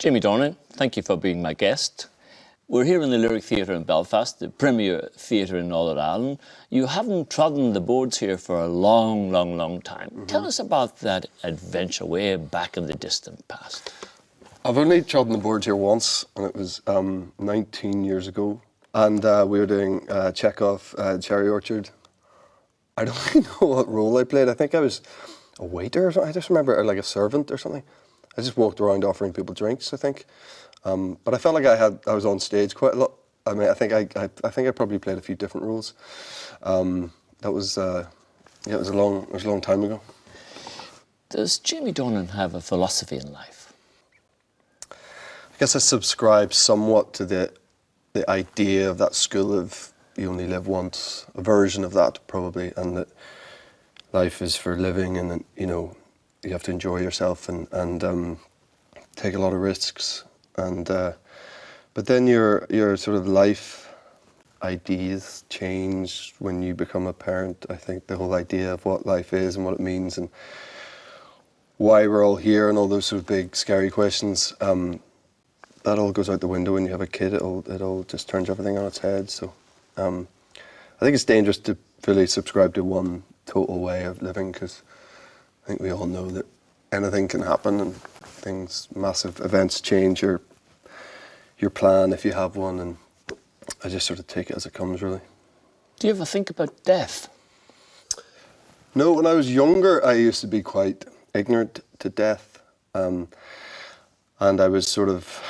Jamie Dornan, thank you for being my guest. We're here in the Lyric Theatre in Belfast, the premier theatre in Northern Ireland. You haven't trodden the boards here for a long time. Tell us about that adventure way back in the distant past. I've only trodden the boards here once, and it was 19 years ago. And we were doing Chekhov, Cherry Orchard. I don't really know what role I played. I think I was a waiter or something. I just remember, like a servant or something. I just walked around offering people drinks, I think. But I felt like I was on stage quite a lot. I mean, I think I probably played a few different roles. It was a long time ago. Does Jamie Dornan have a philosophy in life? I guess I subscribe somewhat to the idea of that school of you only live once, a version of that probably, and that life is for living, and that, you know, you have to enjoy yourself and take a lot of risks. And but then your sort of life ideas change when you become a parent. I think the whole idea of what life is and what it means and why we're all here and all those sort of big scary questions, that all goes out the window when you have a kid. It all just turns everything on its head. So I think it's dangerous to fully subscribe to one total way of living, because I think we all know that anything can happen and massive events change your plan if you have one, and I just sort of take it as it comes, really. Do you ever think about death? No, when I was younger, I used to be quite ignorant to death, and I was sort of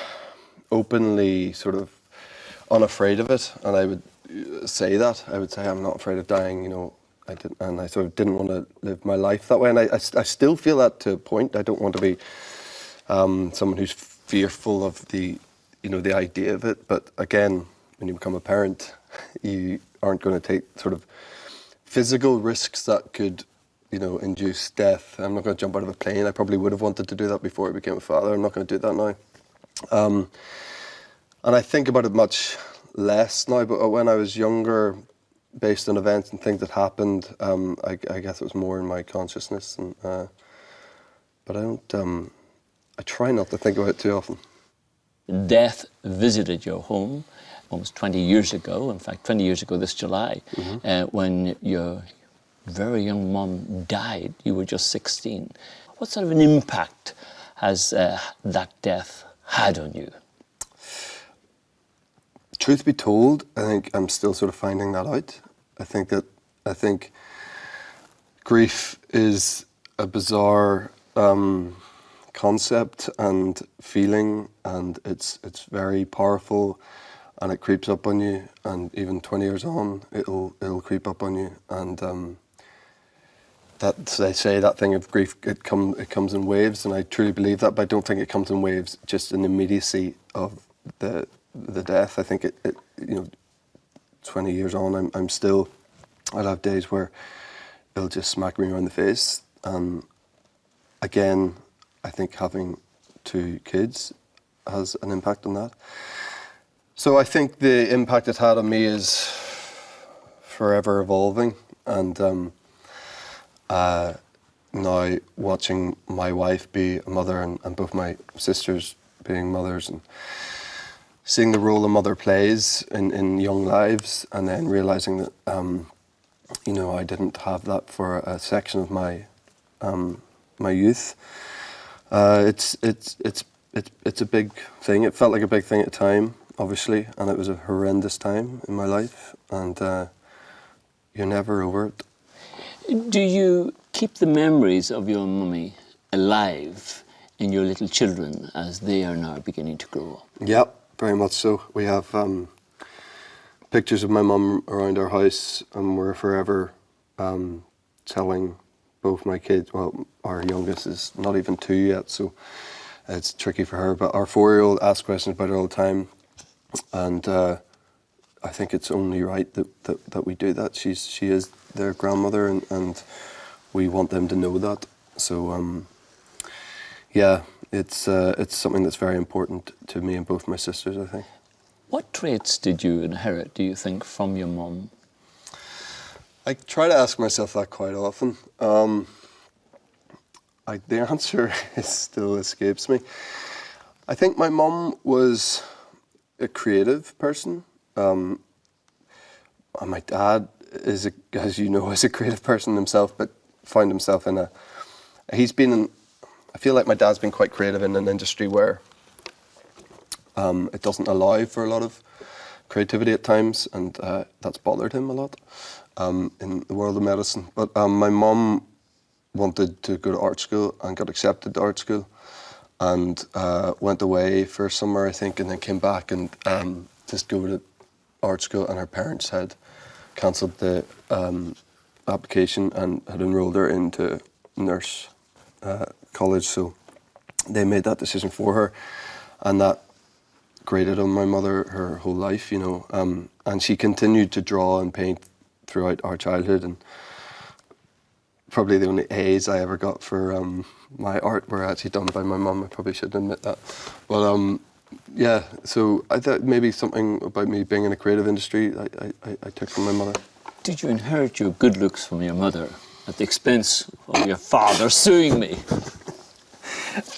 openly sort of unafraid of it, and I would say that. I would say, I'm not afraid of dying, you know. I sort of didn't want to live my life that way, and I still feel that to a point. I don't want to be someone who's fearful of the idea of it. But again, when you become a parent, you aren't going to take sort of physical risks that could, you know, induce death. I'm not going to jump out of a plane. I probably would have wanted to do that before I became a father. I'm not going to do that now. And I think about it much less now, but when I was younger, based on events and things that happened, I guess it was more in my consciousness. And but I try not to think about it too often. Death visited your home almost 20 years ago, in fact 20 years ago this July, when your very young mum died. You were just 16. What sort of an impact has that death had on you? Truth be told, I think I'm still sort of finding that out. I think grief is a bizarre concept and feeling, and it's very powerful, and it creeps up on you, and even 20 years on it'll creep up on you. And that they say that thing of grief, it comes in waves, and I truly believe that, but I don't think it comes in waves just in the immediacy of the death. I think it you know, 20 years on, I'll have days where it'll just smack me around the face. Again, I think having 2 kids has an impact on that. So I think the impact it had on me is forever evolving, and now watching my wife be a mother and both my sisters being mothers, and seeing the role a mother plays in young lives, and then realising that you know, I didn't have that for a section of my my youth. It's a big thing. It felt like a big thing at the time, obviously, and it was a horrendous time in my life, and you're never over it. Do you keep the memories of your mummy alive in your little children as they are now beginning to grow up? Yep, very much so. We have pictures of my mum around our house, and we're forever telling both my kids. Well, our youngest is not even 2 yet, so it's tricky for her, but our 4-year-old asks questions about her all the time, and I think it's only right that we do that. She is their grandmother, and we want them to know that. So yeah, it's something that's very important to me and both my sisters, I think. What traits did you inherit, do you think, from your mum? I try to ask myself that quite often. The answer still escapes me. I think my mum was a creative person. And my dad is, as you know, is a creative person himself, but found himself in I feel like my dad's been quite creative in an industry where it doesn't allow for a lot of creativity at times, and that's bothered him a lot in the world of medicine. But my mum wanted to go to art school and got accepted to art school, and went away for summer, I think, and then came back and just go to art school, and her parents had cancelled the application and had enrolled her into nurse college, so they made that decision for her, and that grated on my mother her whole life, you know, and she continued to draw and paint throughout our childhood, and probably the only A's I ever got for my art were actually done by my mum. I probably should admit that, but yeah, so I thought maybe something about me being in a creative industry I took from my mother. Did you inherit your good looks from your mother at the expense of your father suing me?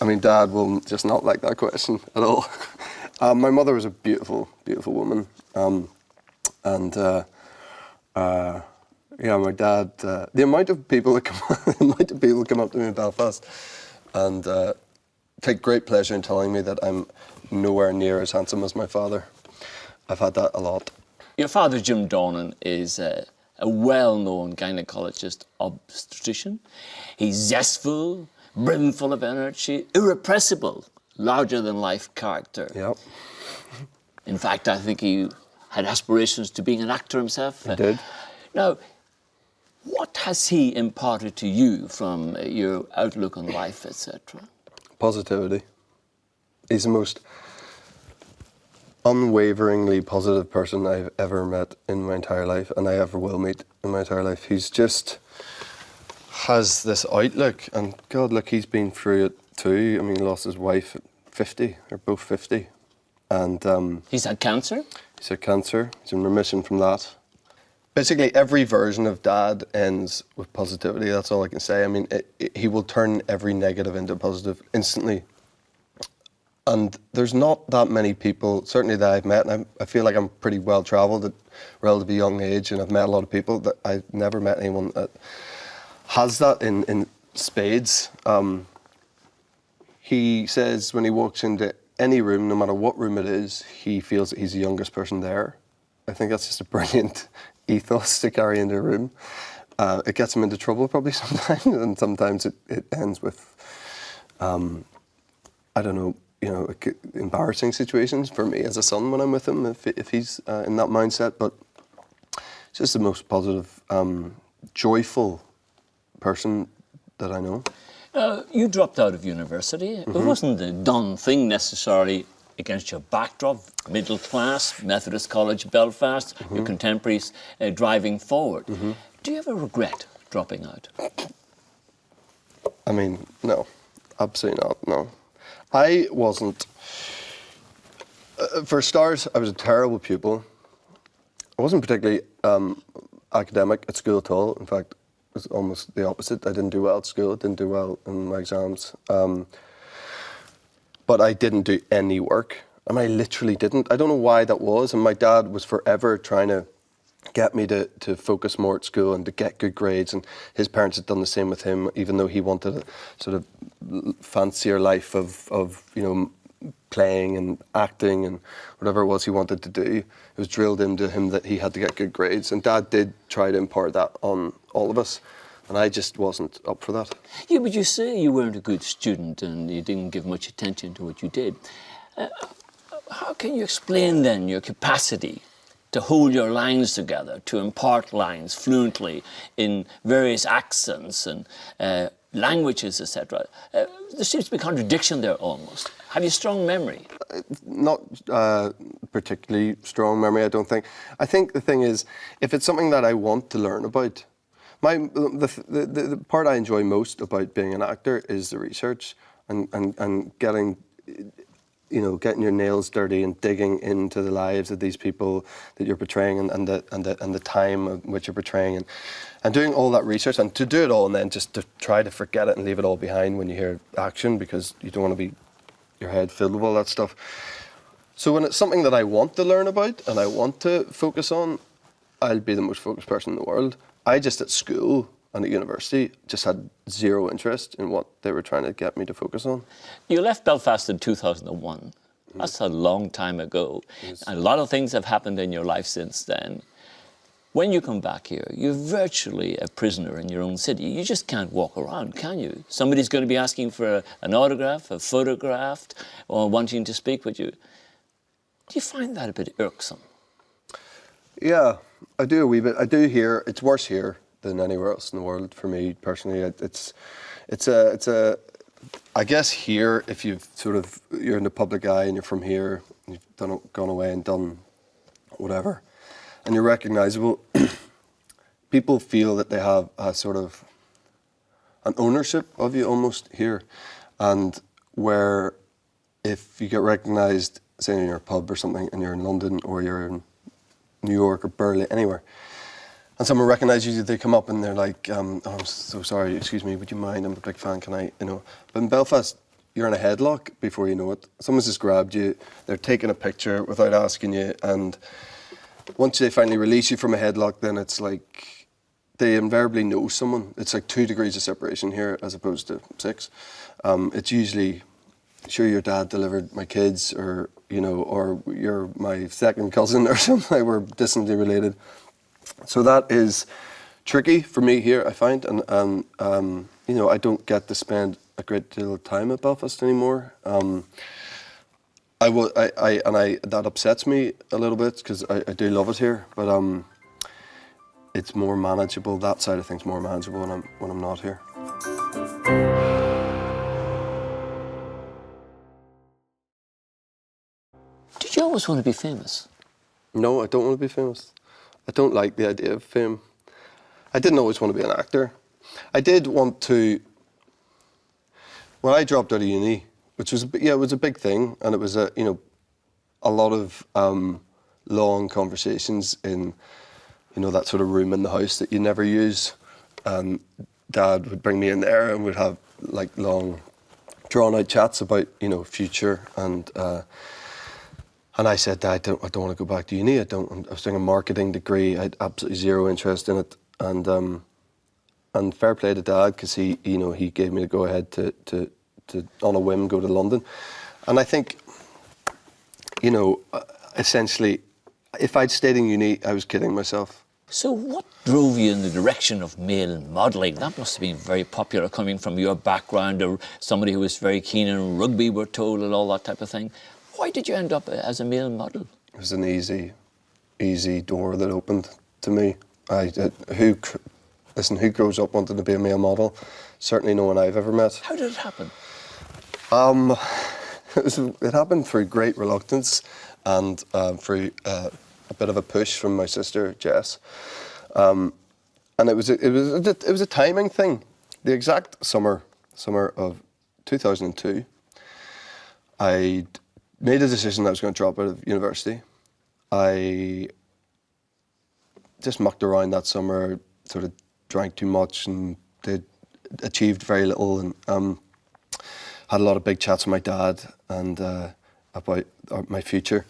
I mean, Dad will just not like that question at all. My mother was a beautiful, beautiful woman, and yeah, my dad. The amount of people that come up to me in Belfast and take great pleasure in telling me that I'm nowhere near as handsome as my father. I've had that a lot. Your father, Jim Dornan, is a well-known gynecologist obstetrician. He's zestful, brimful of energy, irrepressible, larger-than-life character. Yep. In fact, I think he had aspirations to being an actor himself. He did. Now, what has he imparted to you from your outlook on life, etc.? Positivity. He's the most unwaveringly positive person I've ever met in my entire life, and I ever will meet in my entire life. He's just has this outlook, and God, look, he's been through it too. I mean, he lost his wife at 50, they're both 50. And he's had cancer? He's had cancer, he's in remission from that. Basically, every version of Dad ends with positivity, that's all I can say. I mean, he will turn every negative into positive instantly. And there's not that many people, certainly that I've met, and I feel like I'm pretty well travelled at a relatively young age, and I've met a lot of people, that I've never met anyone that has that in spades. He says when he walks into any room, no matter what room it is, he feels that he's the youngest person there. I think that's just a brilliant ethos to carry into a room. It gets him into trouble probably sometimes, and sometimes it ends with, I don't know, you know, embarrassing situations for me as a son when I'm with him, if he's in that mindset. But just the most positive, joyful person that I know. You dropped out of university. It wasn't a done thing necessarily against your backdrop, middle class, Methodist College, Belfast, your contemporaries driving forward. Do you ever regret dropping out? I mean, no, absolutely not, no. I wasn't, for starters, I was a terrible pupil. I wasn't particularly academic at school at all. In fact, it was almost the opposite. I didn't do well at school, I didn't do well in my exams. But I didn't do any work. I mean, I literally didn't. I don't know why that was. And my dad was forever trying to get me to focus more at school and to get good grades. And his parents had done the same with him, even though he wanted a sort of fancier life of you know, playing and acting and whatever it was he wanted to do. It was drilled into him that he had to get good grades. And Dad did try to impart that on all of us. And I just wasn't up for that. Yeah, but you say you weren't a good student and you didn't give much attention to what you did. How can you explain then your capacity to hold your lines together, to impart lines fluently in various accents and languages, etc.? There seems to be a contradiction there almost. Have you strong memory? Not particularly strong memory, I don't think. I think the thing is, if it's something that I want to learn about, the part I enjoy most about being an actor is the research and getting, you know, getting your nails dirty and digging into the lives of these people that you're portraying and the time of which you're portraying and doing all that research, and to do it all and then just to try to forget it and leave it all behind when you hear action, because you don't want to be your head filled with all that stuff. So when it's something that I want to learn about and I want to focus on, I'll be the most focused person in the world. I just at school and at university just had zero interest in what they were trying to get me to focus on. You left Belfast in 2001. That's a long time ago. Yes. A lot of things have happened in your life since then. When you come back here, you're virtually a prisoner in your own city. You just can't walk around, can you? Somebody's going to be asking for an autograph, a photograph, or wanting to speak with you. Do you find that a bit irksome? Yeah, I do a wee bit. I do here. It's worse here than anywhere else in the world for me personally. It's a. I guess here, if you're in the public eye and you're from here, you've gone away and done whatever, and you're recognisable, people feel that they have a sort of an ownership of you almost here, and where if you get recognised, say in your pub or something, and you're in London or you're in New York or Berlin, anywhere, and someone recognises you, they come up and they're like, oh, I'm so sorry, excuse me, would you mind? I'm a big fan, can I, you know. But in Belfast, you're in a headlock before you know it. Someone's just grabbed you, they're taking a picture without asking you, and once they finally release you from a headlock, then it's like they invariably know someone. It's like 2 degrees of separation here as opposed to 6. It's usually, sure, your dad delivered my kids, or, you know, or you're my second cousin or something, we're distantly related. So that is tricky for me here, I find, and you know, I don't get to spend a great deal of time at Belfast anymore. That upsets me a little bit because I do love it here, but it's more manageable. That side of things more manageable when I'm not here. Did you always want to be famous? No, I don't want to be famous. I don't like the idea of fame. I didn't always want to be an actor. I did want to. When I dropped out of uni, which was it was a big thing, and it was a lot of long conversations in that sort of room in the house that you never use. Dad would bring me in there and we'd have like long, drawn out chats about future and I said, I don't want to go back to uni. I was doing a marketing degree. I had absolutely zero interest in it. And fair play to Dad, because he gave me the go ahead to on a whim go to London. And I think, essentially, if I'd stayed in uni, I was kidding myself. So what drove you in the direction of male modelling? That must have been very popular coming from your background, or somebody who was very keen on rugby, we're told, and all that type of thing. Why did you end up as a male model? It was an easy door that opened to me. Who grows up wanting to be a male model? Certainly no one I've ever met. How did it happen? It happened through great reluctance and through a bit of a push from my sister Jess, and it was a timing thing. The exact summer of 2002, I made a decision that I was going to drop out of university. I just mucked around that summer, sort of drank too much and achieved very little, and had a lot of big chats with my dad and about my future.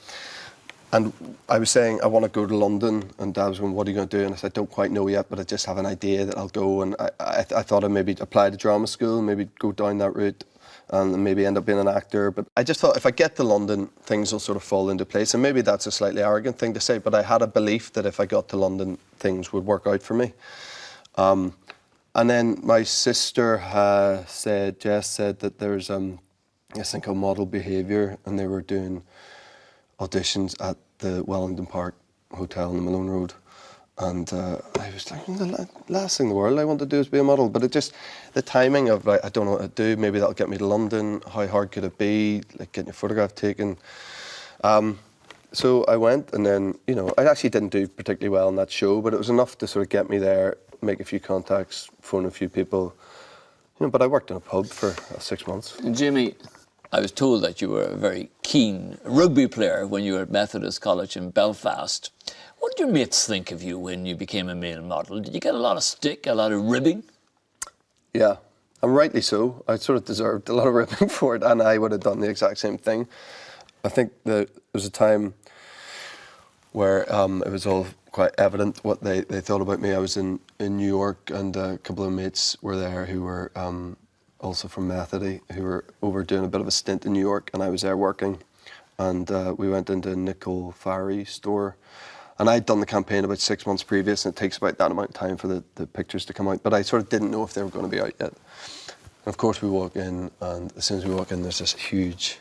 And I was saying, I want to go to London, and Dad was going, what are you going to do? And I said, I don't quite know yet, but I just have an idea that I'll go. And I thought I'd maybe apply to drama school, maybe go down that route and maybe end up being an actor. But I just thought if I get to London, things will sort of fall into place. And maybe that's a slightly arrogant thing to say, but I had a belief that if I got to London, things would work out for me. And then my sister Jess said that there's this thing called Model Behaviour, and they were doing auditions at the Wellington Park Hotel on the Malone Road. And I was like, the last thing in the world I want to do is be a model. But the timing of, like, I don't know what to do, maybe that'll get me to London, how hard could it be, like getting a photograph taken. So I went, and then, I actually didn't do particularly well on that show, but it was enough to sort of get me there, make a few contacts, phone a few people. But I worked in a pub for 6 months. Jimmy, I was told that you were a very keen rugby player when you were at Methodist College in Belfast. What did your mates think of you when you became a male model? Did you get a lot of stick, a lot of ribbing? Yeah, And rightly so. I sort of deserved a lot of ripping for it, and I would have done the exact same thing. I think that there was a time where it was all quite evident what they thought about me. I was in New York, and a couple of mates were there who were also from Methody, who were over doing a bit of a stint in New York, and I was there working. And we went into Nickel Fiery store. And I'd done the campaign about 6 months previous, and it takes about that amount of time for the pictures to come out. But I sort of didn't know if they were going to be out yet. And of course we walk in, and as soon as we walk in, there's this huge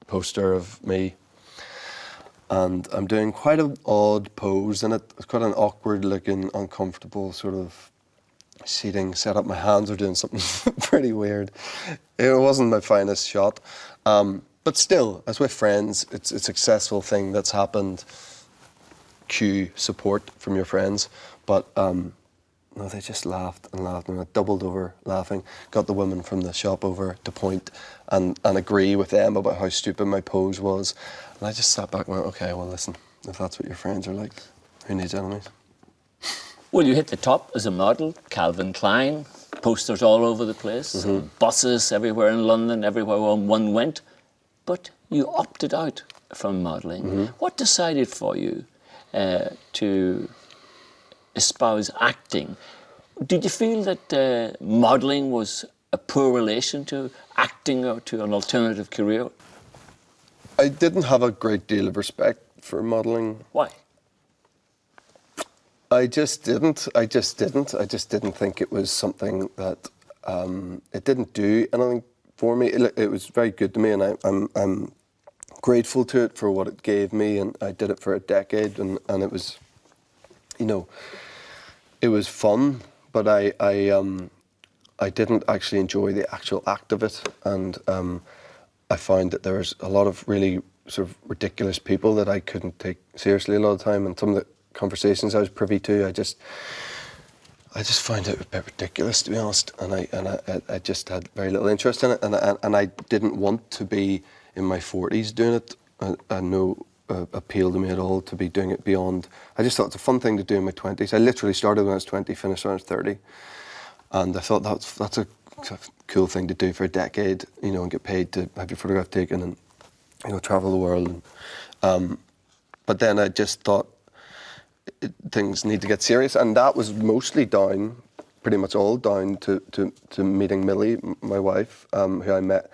poster of me. And I'm doing quite an odd pose in it. It's quite an awkward looking, uncomfortable sort of seating setup. My hands are doing something pretty weird. It wasn't my finest shot. But still, as with friends, it's a successful thing that's happened. Cue support from your friends. But no, they just laughed and laughed, and I doubled over laughing. Got the woman from the shop over to point and agree with them about how stupid my pose was. And I just sat back and went, okay, well listen, if that's what your friends are like, who needs enemies? Well, you hit the top as a model, Calvin Klein, posters all over the place, buses everywhere in London, everywhere one went. But you opted out from modelling. What decided for you to espouse acting? Did you feel that modelling was a poor relation to acting or to an alternative career? I didn't have a great deal of respect for modelling. Why? I just didn't. I just didn't think it was something that it didn't do anything for me. It was very good to me, and I'm grateful to it for what it gave me. And I did it for a decade, and it was, you know, it was fun. But I didn't actually enjoy the actual act of it, and I found that there was a lot of really sort of ridiculous people that I couldn't take seriously a lot of the time, and some of the conversations I was privy to, I just found it a bit ridiculous, to be honest, and I just had very little interest in it, and I didn't want to be in my 40s doing it. I had no appeal to me at all to be doing it beyond. I just thought it's a fun thing to do in my 20s. I literally started when I was 20, finished when I was 30, and I thought that's a cool thing to do for a decade, you know, and get paid to have your photograph taken and, you know, travel the world. And, but then I just thought things need to get serious, and that was mostly down, pretty much all down to meeting Millie, my wife, who I met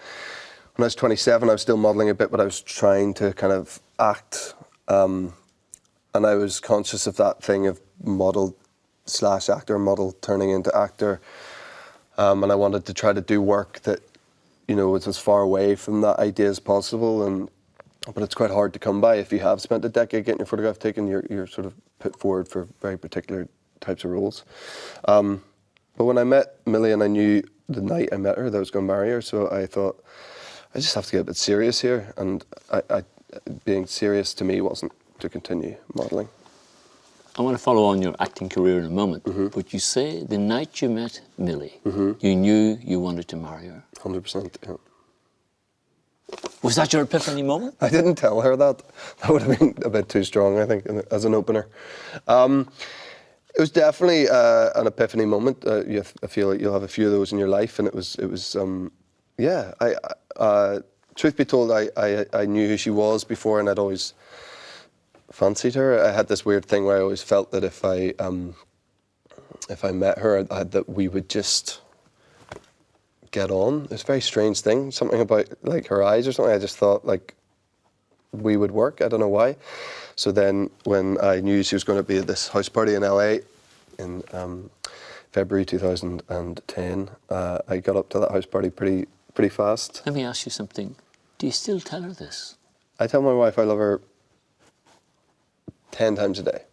when I was 27. I was still modelling a bit, but I was trying to kind of act, and I was conscious of that thing of model/actor, model turning into actor, and I wanted to try to do work that, you know, was as far away from that idea as possible. But it's quite hard to come by if you have spent a decade getting your photograph taken. You're sort of put forward for very particular types of roles. But when I met Millie, and I knew the night I met her that I was going to marry her, so I thought, I just have to get a bit serious here. And being serious to me wasn't to continue modelling. I want to follow on your acting career in a moment, but you say the night you met Millie, you knew you wanted to marry her. 100%, yeah. Was that your epiphany moment? I didn't tell her that. That would have been a bit too strong, I think, as an opener. It was definitely an epiphany moment. I feel like you'll have a few of those in your life, and it was yeah. Truth be told, I knew who she was before, and I'd always fancied her. I had this weird thing where I always felt that if I met her, that we would just get on. It's a very strange thing. Something about like her eyes or something. I just thought like we would work. I don't know why. So then when I knew she was going to be at this house party in LA in February 2010, I got up to that house party pretty fast. Let me ask you something. Do you still tell her this? I tell my wife I love her 10 times a day.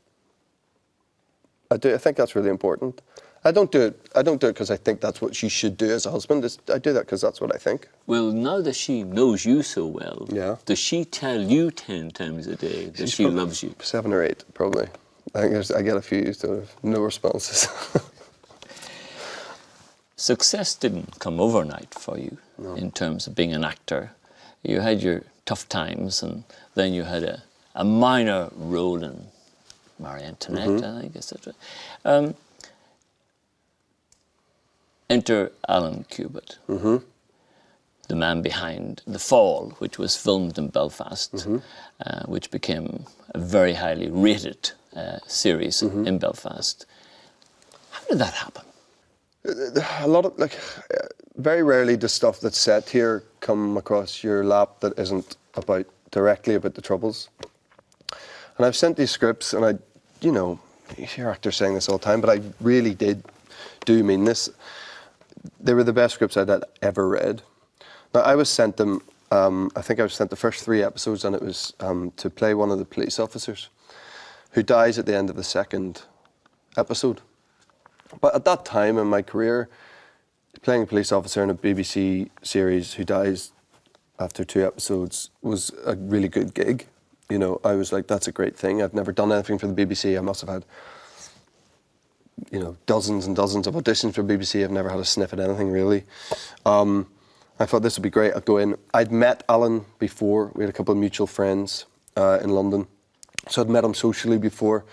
I do. I think that's really important. I don't do it because I think that's what she should do as a husband. I do that because that's what I think. Well, now that she knows you so well, yeah. Does she tell you 10 times a day that she loves you? 7 or 8, probably. I think I get a few sort of no responses. Success didn't come overnight for you in terms of being an actor. You had your tough times, and then you had a minor role in Marie Antoinette, I think, etc. Enter Alan Cubitt, the man behind The Fall, which was filmed in Belfast, which became a very highly rated series in Belfast. How did that happen? A lot of, very rarely does stuff that's set here come across your lap that isn't directly about the Troubles. And I've sent these scripts, and you hear actors saying this all the time, but I really do mean this. They were the best scripts I'd ever read. Now, I was sent them, I think I was sent the first 3 episodes, and it was to play one of the police officers who dies at the end of the 2nd episode. But at that time in my career, playing a police officer in a BBC series who dies after 2 episodes was a really good gig. I was like, that's a great thing. I've never done anything for the BBC. I must have had, dozens and dozens of auditions for BBC. I've never had a sniff at anything, really. I thought this would be great. I'd go in. I'd met Alan before. We had a couple of mutual friends in London. So I'd met him socially before.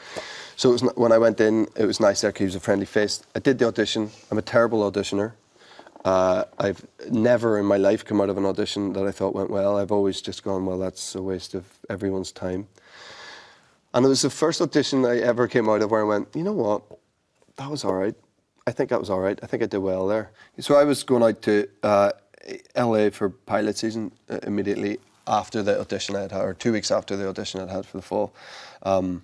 So when I went in, it was nice there because he was a friendly face. I did the audition. I'm a terrible auditioner. I've never in my life come out of an audition that I thought went well. I've always just gone, well, that's a waste of everyone's time. And it was the first audition I ever came out of where I went, you know what, that was all right. I think that was all right. I think I did well there. So I was going out to LA for pilot season immediately after the audition I had had, or 2 weeks after the audition I'd had for The Fall. And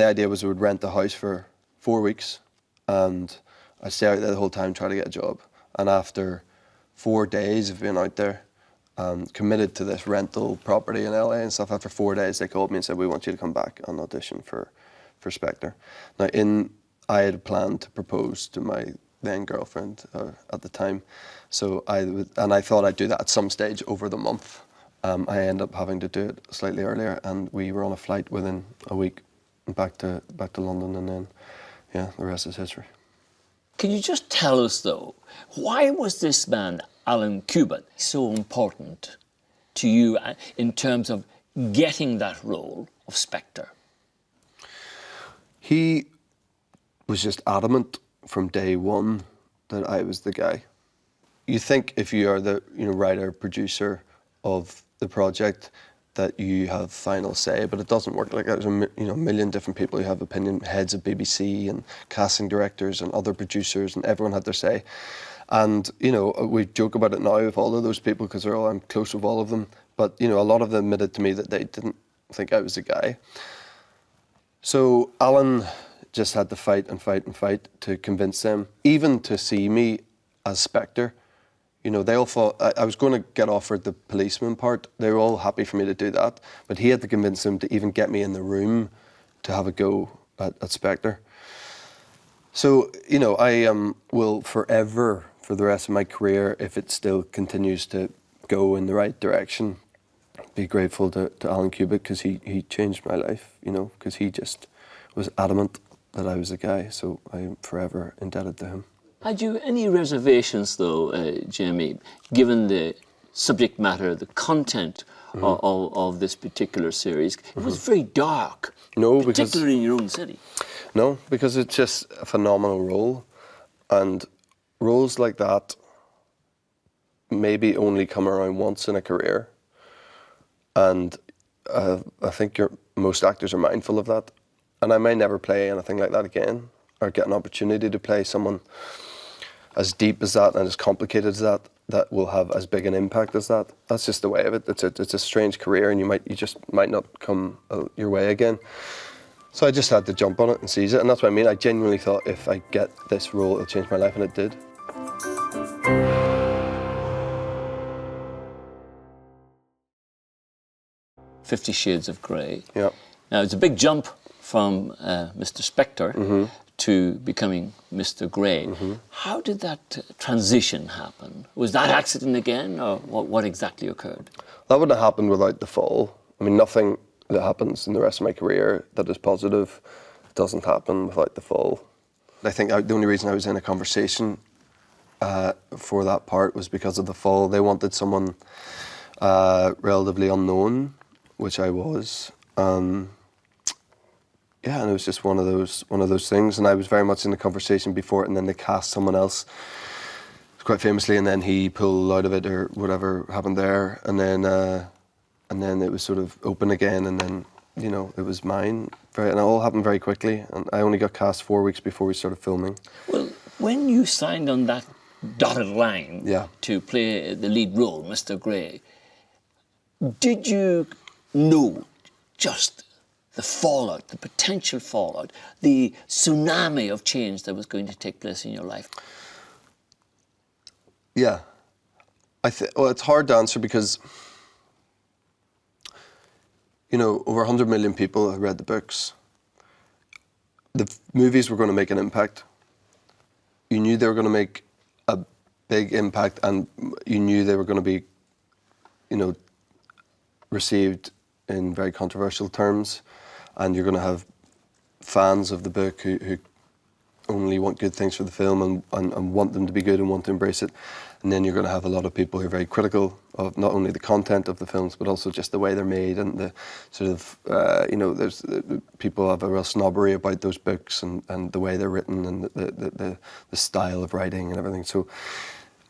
the idea was we would rent the house for 4 weeks, and I'd stay out there the whole time, try to get a job. And after 4 days of being out there, committed to this rental property in LA and stuff, after 4 days they called me and said, we want you to come back and audition for Spectre. Now, I had planned to propose to my then girlfriend at the time, so I thought I'd do that at some stage over the month. I ended up having to do it slightly earlier, and we were on a flight within a week back to London, and then, yeah, the rest is history. Can you just tell us, though, why was this man, Alan Cubitt, so important to you in terms of getting that role of Spectre? He was just adamant from day one that I was the guy. You think if you are the writer, producer of the project, that you have final say, but it doesn't work like that. There's a million different people who have opinion, heads of BBC and casting directors and other producers, and everyone had their say. And we joke about it now with all of those people because I'm close with all of them. But a lot of them admitted to me that they didn't think I was the guy. So Alan just had to fight and fight and fight to convince them, even to see me as Spectre. They all thought I was going to get offered the policeman part. They were all happy for me to do that. But he had to convince them to even get me in the room to have a go at Spectre. So, I will forever, for the rest of my career, if it still continues to go in the right direction, be grateful to Alan Cubitt, because he changed my life, because he just was adamant that I was the guy. So I'm forever indebted to him. Had you any reservations, though, Jamie, given the subject matter, the content of this particular series? It was very dark, particularly in your own city. No, because it's just a phenomenal role. And roles like that maybe only come around once in a career. And I think most actors are mindful of that. And I may never play anything like that again, or get an opportunity to play someone as deep as that and as complicated as that will have as big an impact as that. That's just the way of it. It's a strange career, and you just might not come your way again. So I just had to jump on it and seize it, and that's what I mean. I genuinely thought if I get this role, it'll change my life, and it did. "50 Shades of Grey." Yeah. Now, it's a big jump from Mr. Spectre to becoming Mr. Grey. How did that transition happen? Was that accident again, or what exactly occurred? That wouldn't have happened without The Fall. I mean, nothing that happens in the rest of my career that is positive doesn't happen without The Fall. I think the only reason I was in a conversation for that part was because of The Fall. They wanted someone relatively unknown, which I was. Yeah, and it was just one of those things, and I was very much in the conversation before it, and then they cast someone else quite famously, and then he pulled out of it or whatever happened there, and then it was sort of open again, and then, you know, it was mine. And it all happened very quickly, and I only got cast 4 weeks before we started filming. Well, when you signed on that dotted line to play the lead role, Mr. Grey, did you know just the fallout, the potential fallout, the tsunami of change that was going to take place in your life? Yeah. Well, it's hard to answer because, you know, over 100 million people have read the books. The movies were going to make an impact. You knew they were going to make a big impact, and you knew they were going to be, you know, received in very controversial terms, and you're going to have fans of the book who only want good things for the film and want them to be good and want to embrace it. And then you're going to have a lot of people who are very critical of not only the content of the films, but also just the way they're made and the sort of, you know, there's people have a real snobbery about those books and the way they're written and the style of writing and everything. So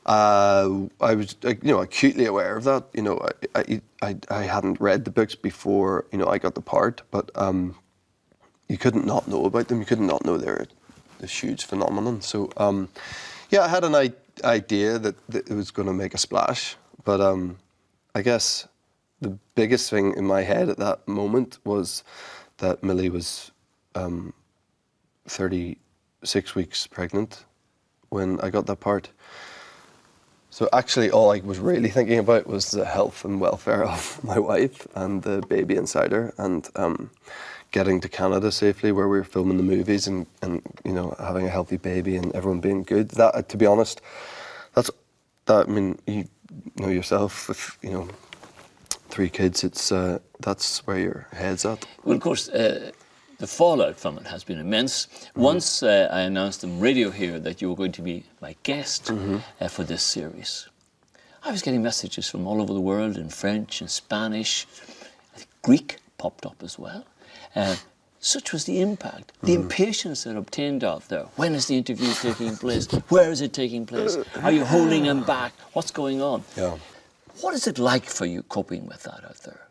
I was, you know, acutely aware of that. You know, I hadn't read the books before, you know, I got the part, but you couldn't not know about them. You couldn't not know they're this huge phenomenon. So, yeah, I had an idea that it was going to make a splash, but I guess the biggest thing in my head at that moment was that Millie was 36 weeks pregnant when I got that part. So actually all I was really thinking about was the health and welfare of my wife and the baby inside her, and getting to Canada safely where we were filming the movies and you know, having a healthy baby and everyone being good. That, to be honest, I mean, you know yourself, with, you know, 3 kids, it's that's where your head's at. Well, of course, the fallout from it has been immense. Once I announced on radio here that you were going to be my guest for this series, I was getting messages from all over the world in French and Spanish. I think Greek popped up as well. Such was the impact, the impatience that obtained out there. When is the interview taking place? Where is it taking place? Are you holding him back? What's going on? Yeah. What is it like for you coping with that out there?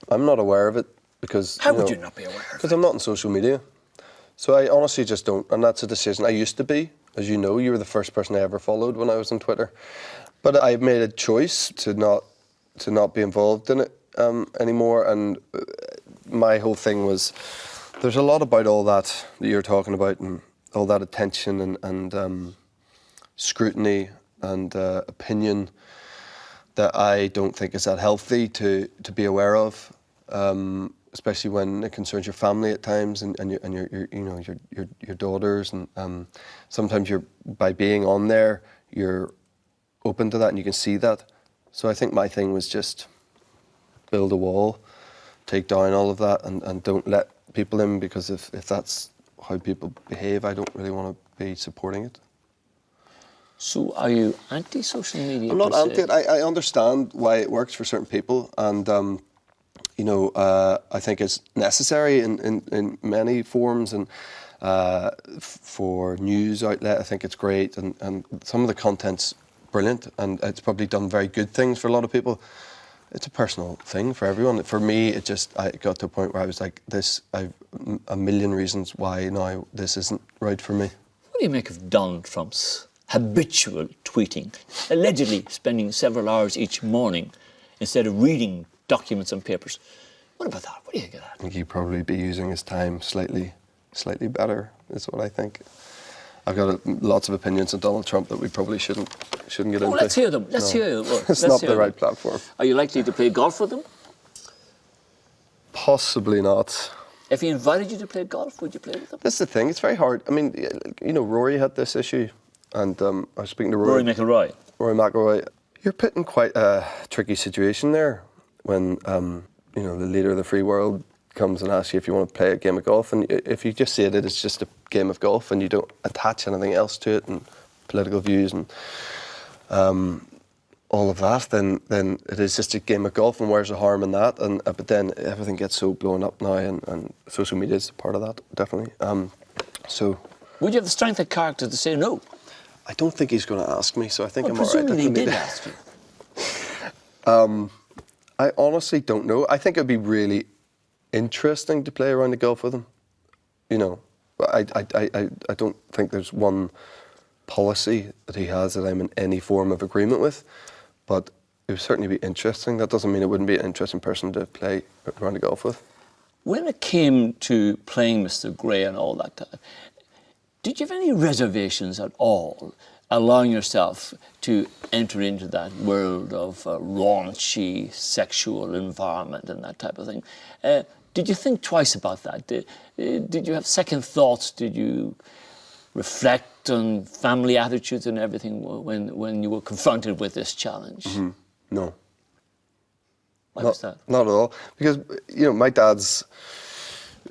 I'm not aware of it because... How would you not be aware of it? Because I'm not on social media. So I honestly just don't, and that's a decision. I used to be, as you know, you were the first person I ever followed when I was on Twitter. But I made a choice to not be involved in it anymore, and my whole thing was, there's a lot about all that you're talking about and all that attention and scrutiny and opinion that I don't think is that healthy to be aware of, especially when it concerns your family at times and your daughters, and sometimes by being on there you're open to that and you can see that. So I think my thing was just build a wall, take down all of that, and don't let people in, because if that's how people behave, I don't really want to be supporting it. So are you anti-social media? I'm not anti it. I understand why it works for certain people, and you know, I think it's necessary in many forms, and for news outlet I think it's great, and some of the content's brilliant, and it's probably done very good things for a lot of people. It's a personal thing for everyone. For me, I got to a point where I was like, I've a million reasons why now this isn't right for me. What do you make of Donald Trump's habitual tweeting, allegedly spending several hours each morning instead of reading documents and papers? What about that? What do you think of that? I think he'd probably be using his time slightly better, is what I think. I've got lots of opinions on Donald Trump that we probably shouldn't get into. Let's hear them. Let's hear them. It's not the right platform. Are you likely to play golf with them? Possibly not. If he invited you to play golf, would you play with them? That's the thing. It's very hard. I mean, you know, Rory had this issue, and I was speaking to Rory McIlroy. Rory McIlroy. You're put in quite a tricky situation there when you know, the leader of the free world comes and asks you if you want to play a game of golf, and if you just say that it's just a game of golf and you don't attach anything else to it, and political views and all of that, then it is just a game of golf, and where's the harm in that? And but then everything gets so blown up now, and social media is part of that, definitely. So, would you have the strength of character to say no? I don't think he's going to ask me, so I think Well, I'm all right. presumably he did ask you. I honestly don't know. I think it'd be really interesting to play around the golf with him. You know, I don't think there's one policy that he has that I'm in any form of agreement with, but it would certainly be interesting. That doesn't mean it wouldn't be an interesting person to play around the golf with. When it came to playing Mr. Grey and all that, did you have any reservations at all, allowing yourself to enter into that world of raunchy sexual environment and that type of thing? Did you think twice about that? Did you have second thoughts? Did you reflect on family attitudes and everything when you were confronted with this challenge? Mm-hmm. No. Why was that? Not at all. Because, you know, my dad's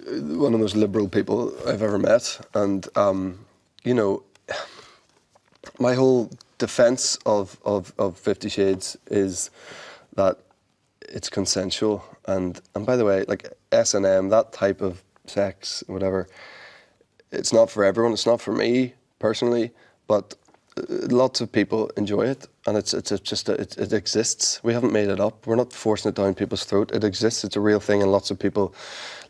one of the most liberal people I've ever met. And, you know, my whole defence of 50 Shades is that it's consensual. And by the way, like S&M, that type of sex, whatever, it's not for everyone. It's not for me personally, but lots of people enjoy it, and it exists. We haven't made it up. We're not forcing it down people's throat. It exists. It's a real thing, and lots of people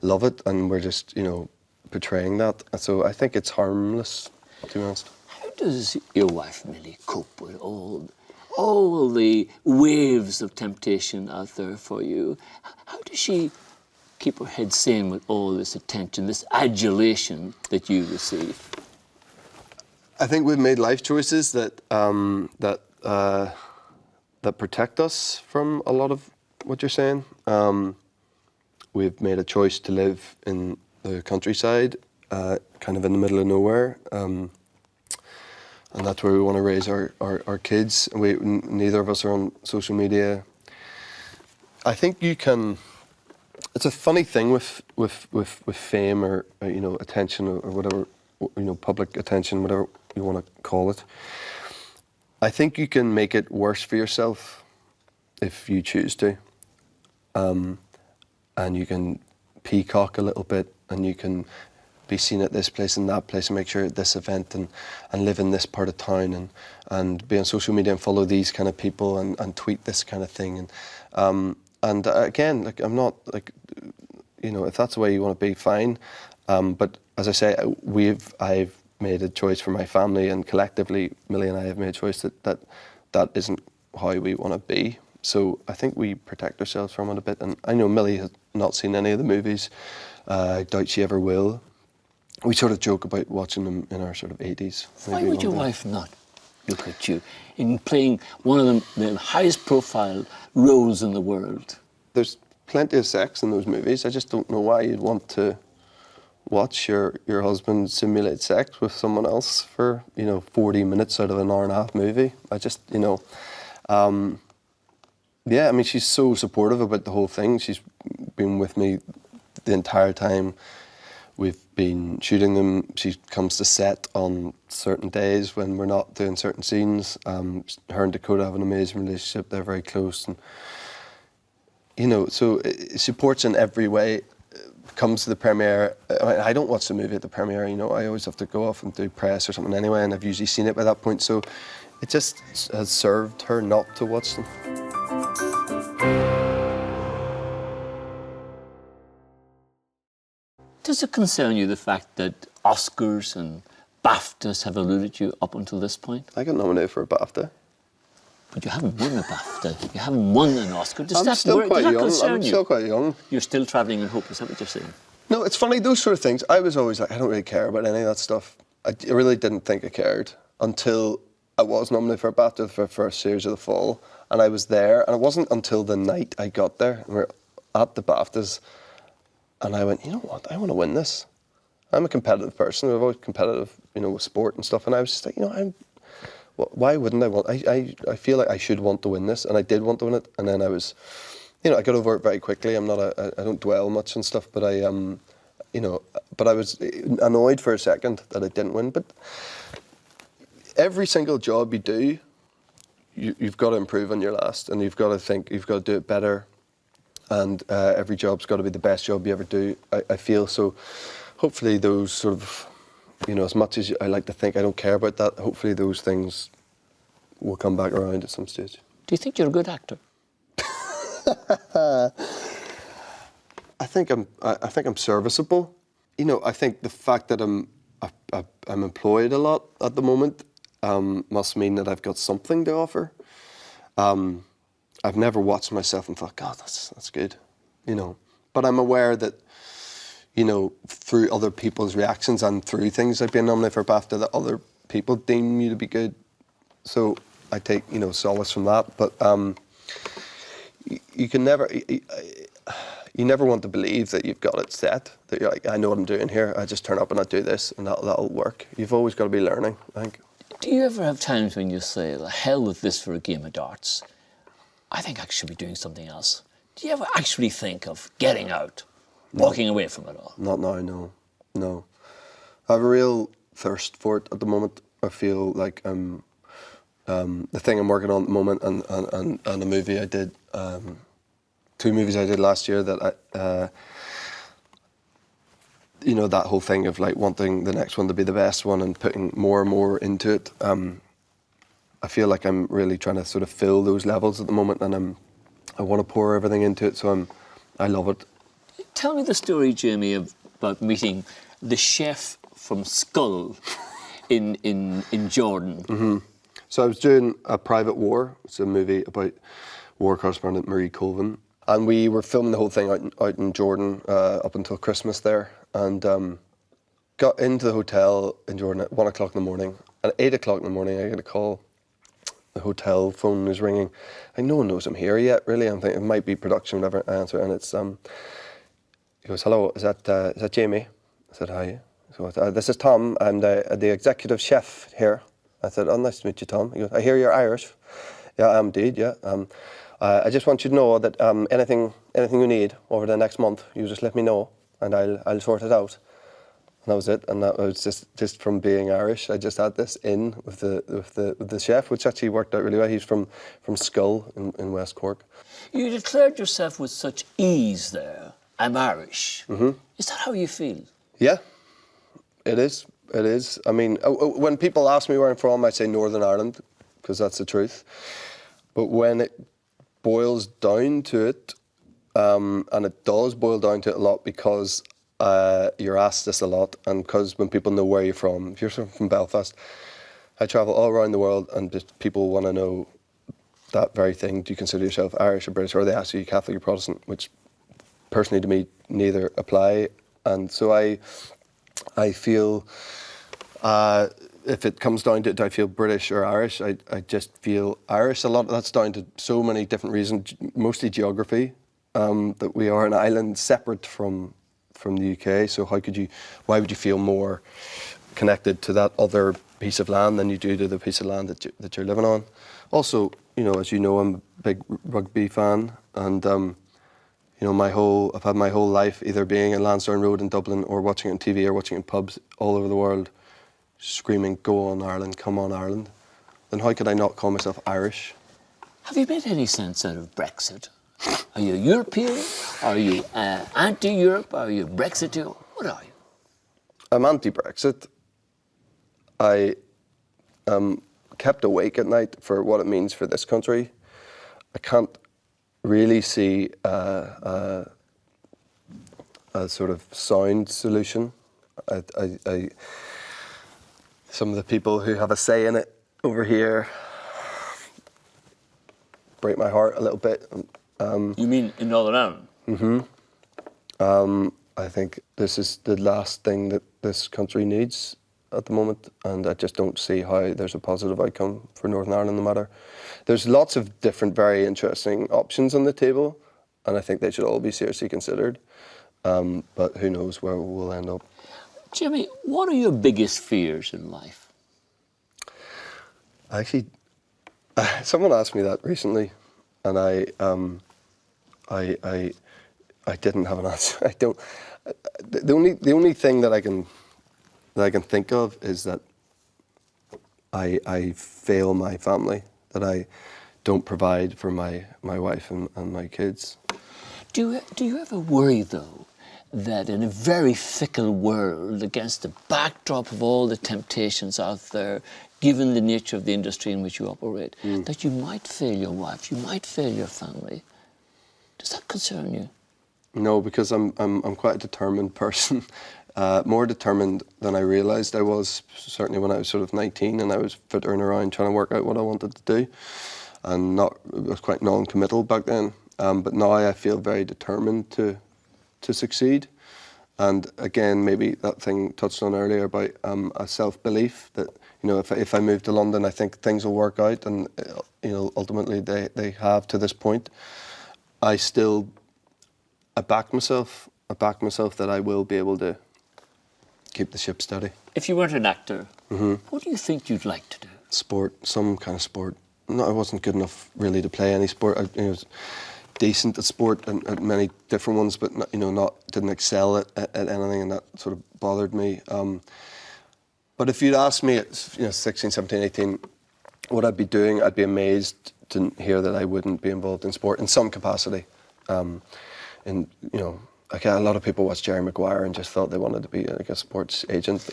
love it, and we're just, you know, portraying that. And so I think it's harmless, to be honest. How does your wife Millie cope with all the waves of temptation out there for you? How does she keep her head sane with all this attention, this adulation that you receive? I think we've made life choices that protect us from a lot of what you're saying. We've made a choice to live in the countryside, kind of in the middle of nowhere, and that's where we want to raise our kids. Neither of us are on social media. I think you can. It's a funny thing with fame or you know, attention or whatever, you know, public attention, whatever you want to call it. I think you can make it worse for yourself if you choose to. And you can peacock a little bit, and you can be seen at this place and that place and make sure you're at this event and live in this part of town and be on social media and follow these kind of people and tweet this kind of thing. And again, like, I'm not, like, you know, if that's the way you want to be, fine. But as I say, I've made a choice for my family, and collectively, Millie and I have made a choice that isn't how we want to be. So I think we protect ourselves from it a bit. And I know Millie has not seen any of the movies. I doubt she ever will. We sort of joke about watching them in our sort of 80s. Why would your wife not look at you in playing one of the highest profile roles in the world? There's plenty of sex in those movies. I just don't know why you'd want to watch your husband simulate sex with someone else for, you know, 40 minutes out of an hour and a half movie. I just, you know, yeah, I mean, she's so supportive about the whole thing. She's been with me the entire time we've been shooting them. She comes to set on certain days when we're not doing certain scenes. Her and Dakota have an amazing relationship. They're very close. And, you know, so it supports in every way. Comes to the premiere. I don't watch the movie at the premiere, you know. I always have to go off and do press or something anyway, and I've usually seen it by that point. So it just has served her not to watch them. Does it concern you, the fact that Oscars and BAFTAs have eluded you up until this point? I got nominated for a BAFTA. But you haven't won a BAFTA. You haven't won an Oscar. Does I'm that still quite young. concern I'm you? still quite young. You're still travelling in hope, is that what you're saying? No, it's funny, those sort of things. I was always like, I don't really care about any of that stuff. I really didn't think I cared until I was nominated for a BAFTA for the first series of The Fall, and I was there, and it wasn't until the night I got there, and we were at the BAFTAs, and I went, you know what, I want to win this. I'm a competitive person. I'm always competitive, you know, with sport and stuff, and I was just like, you know, why wouldn't I want? I feel like I should want to win this, and I did want to win it. And then I was, you know, I got over it very quickly. I don't dwell much and stuff, but you know, but I was annoyed for a second that I didn't win. But every single job you do, you've got to improve on your last, and you've got to think, you've got to do it better. And every job's got to be the best job you ever do. I feel so. Hopefully, those sort of you know, as much as I like to think I don't care about that, hopefully those things will come back around at some stage. Do you think you're a good actor? I think I'm serviceable. You know, I think the fact that I'm employed a lot at the moment must mean that I've got something to offer. I've never watched myself and thought, God, that's good, you know. But I'm aware that, you know, through other people's reactions and through things like being nominated for BAFTA, that other people deem you to be good. So I take, you know, solace from that. But you can never, you never want to believe that you've got it set, that you're like, I know what I'm doing here, I just turn up and I do this and that'll work. You've always got to be learning, I think. Do you ever have times when you say, the hell with this for a game of darts? I think I should be doing something else. Do you ever actually think of getting out, walking away from it all? Not now, no. I have a real thirst for it at the moment. I feel like the thing I'm working on at the moment and a movie I did, 2 movies I did last year that I, you know, that whole thing of like wanting the next one to be the best one and putting more and more into it. I feel like I'm really trying to sort of fill those levels at the moment, and I want to pour everything into it, so I love it. Tell me the story, Jamie, about meeting the chef from Skull in Jordan. Mm-hmm. So I was doing A Private War. It's a movie about war correspondent Marie Colvin, and we were filming the whole thing out in Jordan up until Christmas there, and got into the hotel in Jordan at 1 o'clock in the morning. And at 8 o'clock in the morning, I get a call. The hotel phone is ringing. Like, no one knows I'm here yet, really. I'm thinking it might be production, whatever. I answer, and it's he goes, hello, is that Jamie? I said, hi. So this is Tom. I'm the executive chef here. I said, oh, nice to meet you, Tom. He goes, I hear you're Irish. Yeah, I am indeed, yeah. I just want you to know that anything you need over the next month, you just let me know, and I'll sort it out. And that was it. And that was just from being Irish. I just had this in with the chef, which actually worked out really well. He's from Skull in West Cork. You declared yourself with such ease there. I'm Irish. Mm-hmm. Is that how you feel? Yeah, it is. It is. I mean, when people ask me where I'm from, I say Northern Ireland, because that's the truth. But when it boils down to it, and it does boil down to it a lot, because you're asked this a lot, and because when people know where you're from, if you're from Belfast, I travel all around the world, and just people want to know that very thing. Do you consider yourself Irish or British? Or they ask you Catholic or Protestant, which personally to me neither apply. And so I feel, if it comes down to it, do I feel British or Irish? I just feel Irish. A lot of that's down to so many different reasons, mostly geography, that we are an island separate from the UK. So why would you feel more connected to that other piece of land than you do to the piece of land that you're living on? Also, you know, as you know, I'm a big rugby fan, and you know, I've had my whole life either being in Lansdowne Road in Dublin or watching it on TV or watching it in pubs all over the world, screaming, go on Ireland, come on Ireland. Then how could I not call myself Irish? Have you made any sense out of Brexit? Are you European? Are you anti-Europe? Are you Brexiteer? What are you? I'm anti-Brexit. I am kept awake at night for what it means for this country. I can't really see a sort of sound solution. Some of the people who have a say in it over here break my heart a little bit. You mean in Northern Ireland? Mm-hmm. I think this is the last thing that this country needs at the moment, and I just don't see how there's a positive outcome for Northern Ireland no matter. There's lots of different, very interesting options on the table, and I think they should all be seriously considered, but who knows where we'll end up. Jimmy, what are your biggest fears in life? Actually, someone asked me that recently, and I didn't have an answer. I don't. The only thing that I can think of is that I fail my family, that I don't provide for my wife and my kids. Do you ever worry though that in a very fickle world, against the backdrop of all the temptations out there, given the nature of the industry in which you operate, that you might fail your wife, you might fail your family? Does that concern you? No, because I'm quite a determined person, more determined than I realised I was, certainly when I was sort of 19 and I was fittering around trying to work out what I wanted to do, and I was quite non-committal back then. But now I feel very determined to succeed. And again, maybe that thing touched on earlier about a self-belief that, you know, if I move to London, I think things will work out, and you know, ultimately they have to this point. I back myself that I will be able to keep the ship steady. If you weren't an actor, what do you think you'd like to do? Sport, some kind of sport. No, I wasn't good enough really to play any sport. I was decent at sport and at many different ones, but not, you know, didn't excel at anything, and that sort of bothered me. But if you'd asked me at 16, 17, 18, what I'd be doing, I'd be amazed to hear that I wouldn't be involved in sport in some capacity. And you know, like a lot of people watched Jerry Maguire and just thought they wanted to be like a sports agent.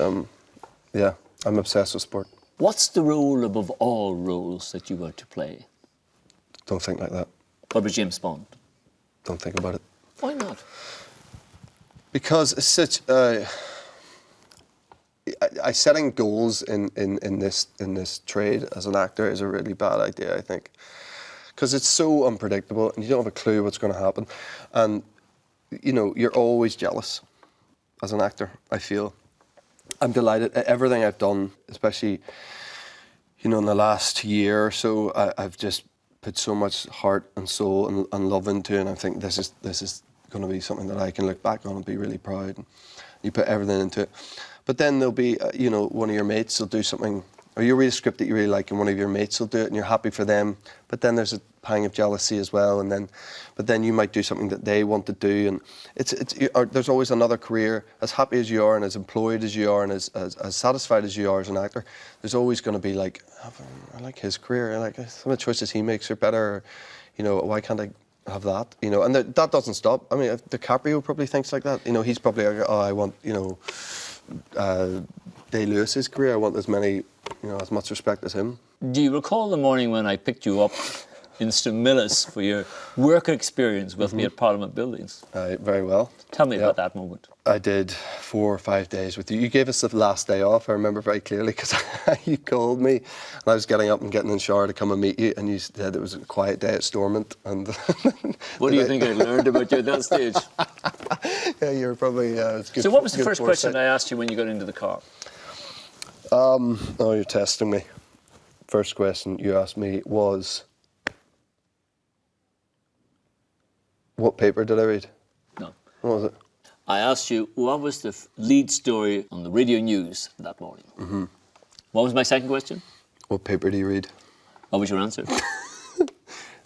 Yeah, I'm obsessed with sport. What's the role above all roles that you want to play? Don't think like that. What about James Bond? Don't think about it. Why not? Because it's such. Setting goals in this trade as an actor is a really bad idea, I think, because it's so unpredictable and you don't have a clue what's going to happen, and you know, you're always jealous as an actor. I feel I'm delighted at everything I've done, especially, you know, in the last year or so. I've just put so much heart and soul and love into it, and I think this is going to be something that I can look back on and be really proud. And you put everything into it. But then there'll be, you know, one of your mates will do something, or you read a script that you really like and one of your mates will do it and you're happy for them. But then there's a pang of jealousy as well, but then you might do something that they want to do, and there's always another career. As happy as you are and as employed as you are and as satisfied as you are as an actor, there's always going to be like, I like his career, I like some of the choices he makes are better, or, you know, why can't I have that? You know, and that doesn't stop. I mean, DiCaprio probably thinks like that. You know, he's probably like, oh, I want, you know, Day-Lewis's career, I want as much respect as him. Do you recall the morning when I picked you up in Stimulus for your work experience with me at Parliament Buildings? Very well. Tell me about that moment. I did 4 or 5 days with you. You gave us the last day off, I remember very clearly, because you called me and I was getting up and getting in the shower to come and meet you, and you said it was a quiet day at Stormont. And what do you think I learned about you at that stage? Yeah, you were probably... So what was the first question I asked you when you got into the car? Oh, you're testing me. First question you asked me was... What paper did I read? No. What was it? I asked you, what was the lead story on the radio news that morning? What was my second question? What paper do you read? What was your answer?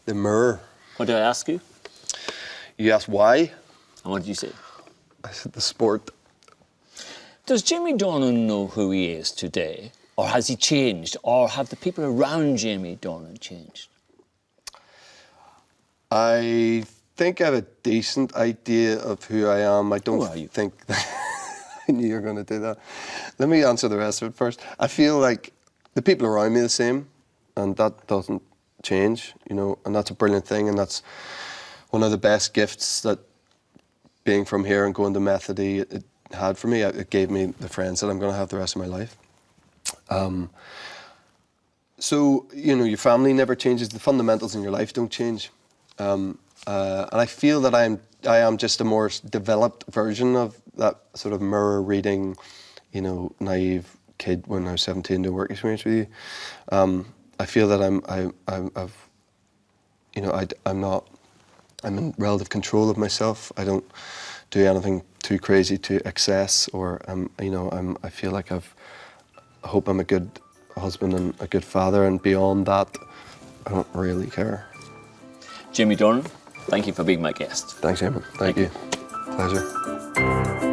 The Mirror. What did I ask you? You asked why? And what did you say? I said the sport. Does Jamie Dornan know who he is today? Or has he changed? Or have the people around Jamie Dornan changed? I think I have a decent idea of who I am. I don't think that I knew you were going to do that. Let me answer the rest of it first. I feel like the people around me are the same, and that doesn't change, you know, and that's a brilliant thing, and that's one of the best gifts that being from here and going to Methody it had for me. It gave me the friends that I'm going to have the rest of my life. So, you know, your family never changes. The fundamentals in your life don't change. And I feel that I am just a more developed version of that sort of mirror reading, you know, naive kid when I was 17 to work experience with you. I feel that I'm in relative control of myself. I don't do anything too crazy to excess, or you know, I feel like I hope I'm a good husband and a good father, and beyond that, I don't really care. Jamie Dornan, thank you for being my guest. Thanks, Eamonn. Thank you. Pleasure.